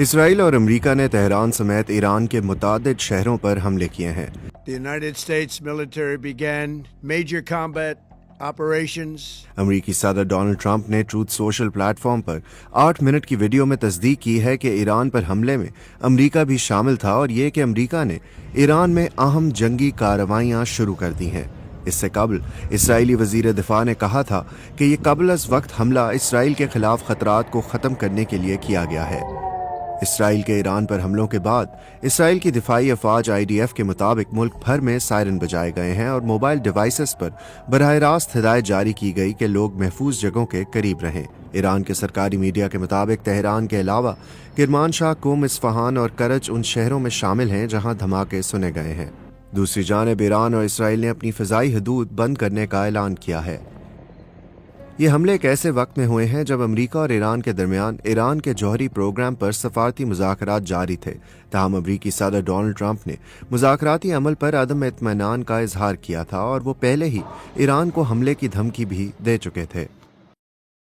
اسرائیل اور امریکہ نے تہران سمیت ایران کے متعدد شہروں پر حملے کیے ہیں۔ The United States military began major combat operations. امریکی صدر ڈونلڈ ٹرمپ نے ٹروتھ سوشل پلیٹ فارم پر 8 منٹ کی ویڈیو میں تصدیق کی ہے کہ ایران پر حملے میں امریکہ بھی شامل تھا، اور یہ کہ امریکہ نے ایران میں اہم جنگی کارروائیاں شروع کر دی ہیں۔ اس سے قبل اسرائیلی وزیر دفاع نے کہا تھا کہ یہ قبل از وقت حملہ اسرائیل کے خلاف خطرات کو ختم کرنے کے لیے کیا گیا ہے۔ اسرائیل کے ایران پر حملوں کے بعد اسرائیل کی دفاعی افواج IDF کے مطابق ملک بھر میں سائرن بجائے گئے ہیں اور موبائل ڈیوائسز پر براہ راست ہدایت جاری کی گئی کہ لوگ محفوظ جگہوں کے قریب رہیں۔ ایران کے سرکاری میڈیا کے مطابق تہران کے علاوہ کرمانشاہ، قم، اصفہان اور کرج ان شہروں میں شامل ہیں جہاں دھماکے سنے گئے ہیں۔ دوسری جانب ایران اور اسرائیل نے اپنی فضائی حدود بند کرنے کا اعلان کیا ہے۔ یہ حملے ایک ایسے وقت میں ہوئے ہیں جب امریکہ اور ایران کے درمیان ایران کے جوہری پروگرام پر سفارتی مذاکرات جاری تھے، تاہم امریکی صدر ڈونلڈ ٹرمپ نے مذاکراتی عمل پر عدم اطمینان کا اظہار کیا تھا اور وہ پہلے ہی ایران کو حملے کی دھمکی بھی دے چکے تھے۔